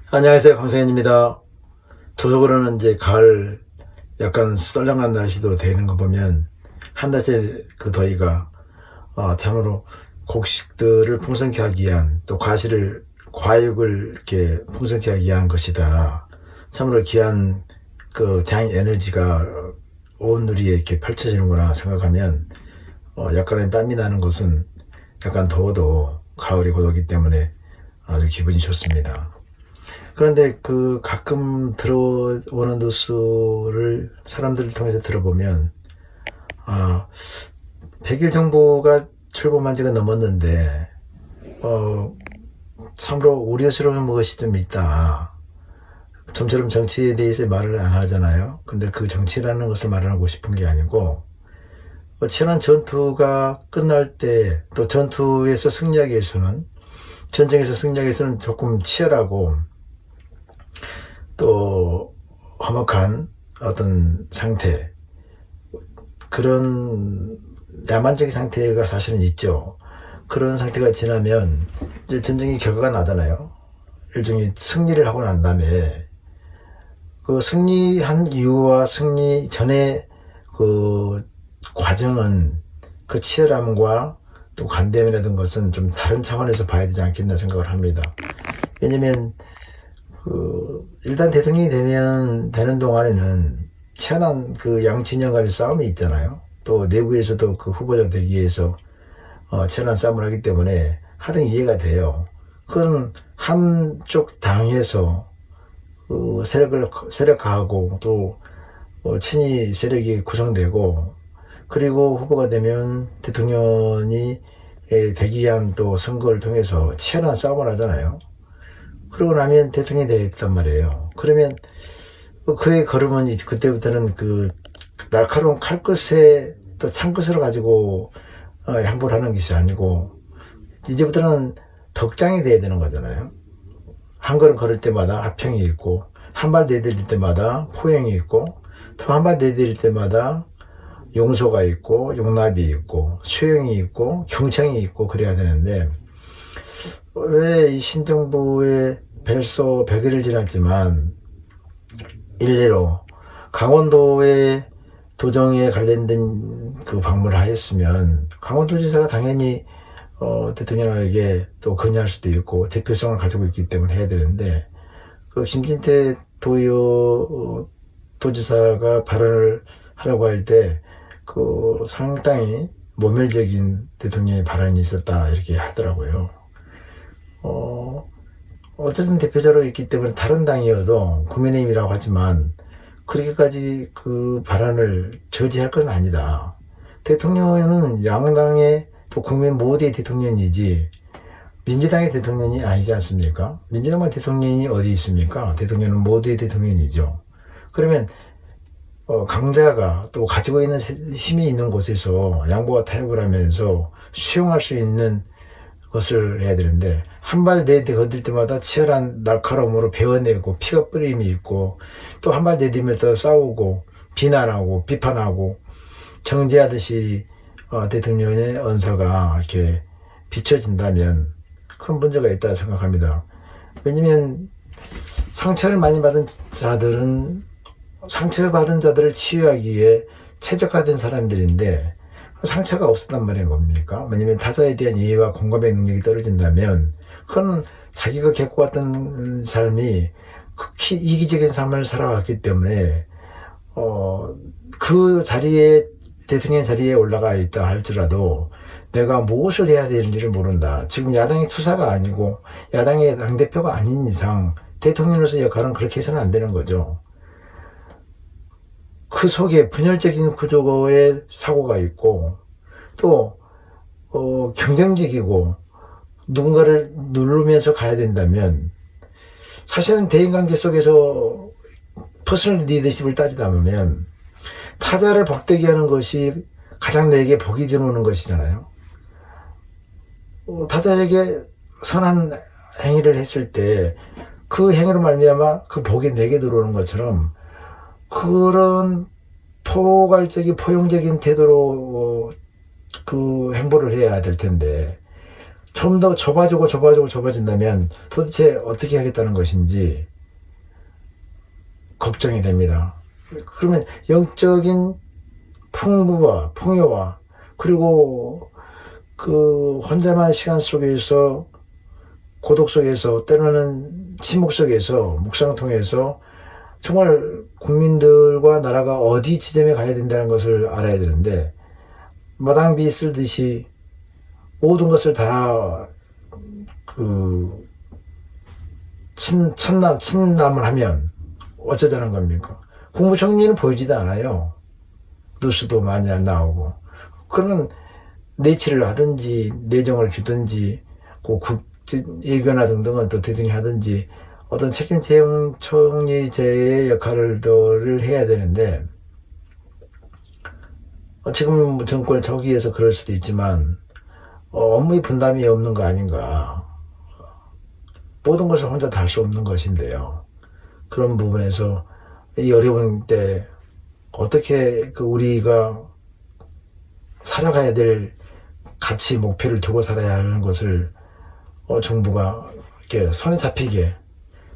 안녕하세요. 강성현입니다. 조적으로는 이제 가을 약간 썰렁한 날씨도 되는 거 보면 한 달째 그 더위가 참으로 곡식들을 풍성케 하기 위한 또 과육을 이렇게 풍성케 하기 위한 것이다. 참으로 귀한 그 태양 에너지가 온 누리에 이렇게 펼쳐지는구나 생각하면 약간의 땀이 나는 것은 약간 더워도 가을이 곧 오기 때문에 아주 기분이 좋습니다. 그런데 그 가끔 들어오는 뉴스를 사람들을 통해서 들어보면, 아, 100일 정보가 출범한 지가 넘었는데, 어, 참으로 우려스러운 것이 좀 있다. 좀처럼 정치에 대해서 말을 안 하잖아요. 근데 그 정치라는 것을 말하고 싶은 게 아니고, 치열한 전투가 끝날 때, 또 전투에서 승리하기 위해서는, 전쟁에서 승리하기 위해서는 조금 치열하고, 또 험악한 어떤 상태, 그런 야만적인 상태가 사실은 있죠. 그런 상태가 지나면 이제 전쟁의 결과가 나잖아요. 일종의 승리를 하고 난 다음에 그 승리한 이유와 승리 전에 그 과정은 그 치열함과 또 간대함이라든 것은 좀 다른 차원에서 봐야 되지 않겠나 생각을 합니다. 왜냐면 일단 대통령이 되는 동안에는 치열한 그 양 진영 간의 싸움이 있잖아요. 또 내부에서도 그 후보자 되기 위해서 치열한 싸움을 하기 때문에 하등 이해가 돼요. 그건 한쪽 당에서 그 세력화하고 또 친위 세력이 구성되고, 그리고 후보가 되면 대통령이 되기 위한 또 선거를 통해서 치열한 싸움을 하잖아요. 그러고 나면 대통령이 되었단 말이에요. 그러면 그의 걸음은 그때부터는 그 날카로운 칼끝에 또 창끝을 가지고 행보를 하는 것이 아니고, 이제부터는 덕장이 돼야 되는 거잖아요. 한 걸음 걸을 때마다 하평이 있고, 한 발 내디딜 때마다 포용이 있고, 또 한 발 내디딜 때마다 용서가 있고, 용납이 있고, 수용이 있고, 경청이 있고, 그래야 되는데, 왜 이 신정부의 벌써 100일을 지났지만 일례로 강원도의 도정에 관련된 그 방문을 하였으면 강원도지사가 당연히 대통령에게 또 건의할 수도 있고 대표성을 가지고 있기 때문에 해야 되는데, 그 김진태 도지사가 발언을 하라고 할 때 그 상당히 모멸적인 대통령의 발언이 있었다 이렇게 하더라고요. 어쨌든 대표자로 있기 때문에 다른 당이어도 국민의힘이라고 하지만 그렇게까지 그 발언을 저지할 건 아니다. 대통령은 양당의 또 국민 모두의 대통령이지 민주당의 대통령이 아니지 않습니까? 민주당의 대통령이 어디 있습니까? 대통령은 모두의 대통령이죠. 그러면 강자가 또 가지고 있는 힘이 있는 곳에서 양보와 타협을 하면서 수용할 수 있는 것을 해야 되는데, 한 발 내디딜 때마다 치열한 날카로움으로 베어내고 피가 뿌림이 있고, 또 한 발 내디디면서 싸우고 비난하고 비판하고 정죄하듯이 대통령의 언사가 이렇게 비춰진다면 큰 문제가 있다 생각합니다. 왜냐면 상처를 많이 받은 자들은 상처받은 자들을 치유하기 위해 최적화된 사람들인데 상처가 없었단 말인 겁니까? 왜냐면 타자에 대한 이해와 공감의 능력이 떨어진다면 그건 자기가 겪어왔던 삶이 극히 이기적인 삶을 살아왔기 때문에 그 자리에 대통령 자리에 올라가 있다 할지라도 내가 무엇을 해야 되는지를 모른다. 지금 야당의 투사가 아니고 야당의 당대표가 아닌 이상 대통령으로서 역할은 그렇게 해서는 안 되는 거죠. 그 속에 분열적인 구조의 사고가 있고, 또 경쟁적이고 누군가를 누르면서 가야 된다면, 사실은 대인관계 속에서 퍼스널 리더십을 따지다 보면 타자를 복되게 하는 것이 가장 내게 복이 들어오는 것이잖아요. 타자에게 선한 행위를 했을 때 그 행위로 말미암아 그 복이 내게 들어오는 것처럼, 그런 포괄적인 포용적인 태도로 그 행보를 해야 될 텐데 좀 더 좁아진다면 도대체 어떻게 하겠다는 것인지 걱정이 됩니다. 그러면 영적인 풍부와 풍요와 그리고 그 혼자만의 시간 속에서 고독 속에서 때로는 침묵 속에서 묵상을 통해서 정말 국민들과 나라가 어디 지점에 가야 된다는 것을 알아야 되는데 마당비 쓸듯이 모든 것을 다 친남을 하면 어쩌자는 겁니까? 국무총리는 보이지도 않아요. 뉴스도 많이 안 나오고. 그러면 내치를 하든지 내정을 주든지 예견화 등등은 또 대통령이 하든지 어떤 책임 총리제의 역할을 해야 되는데 지금 정권의 초기에서 그럴 수도 있지만 업무의 분담이 없는 거 아닌가. 모든 것을 혼자 다 할 수 없는 것인데요. 그런 부분에서 이 어려운 때 어떻게 우리가 살아가야 될 가치 목표를 두고 살아야 하는 것을 정부가 이렇게 손에 잡히게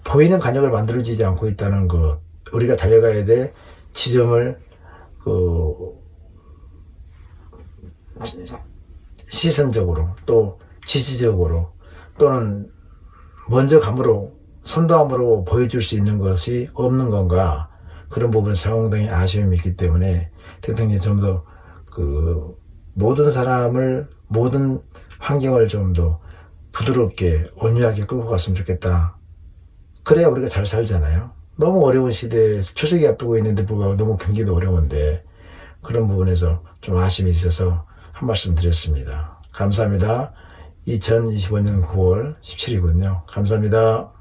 보이는 간역을 만들어지지 않고 있다는 것, 우리가 달려가야 될 지점을 시선적으로 또 지지적으로 또는 먼저 감으로 선도함으로 보여줄 수 있는 것이 없는 건가, 그런 부분에 상당히 아쉬움이 있기 때문에 대통령이 좀 더 모든 사람을 모든 환경을 좀 더 부드럽게 온유하게 끌고 갔으면 좋겠다. 그래야 우리가 잘 살잖아요. 너무 어려운 시대에 추석이 앞두고 있는데 불구하고 너무 경기도 어려운데 그런 부분에서 좀 아쉬움이 있어서 한 말씀 드렸습니다. 감사합니다. 2025년 9월 17일이군요. 감사합니다.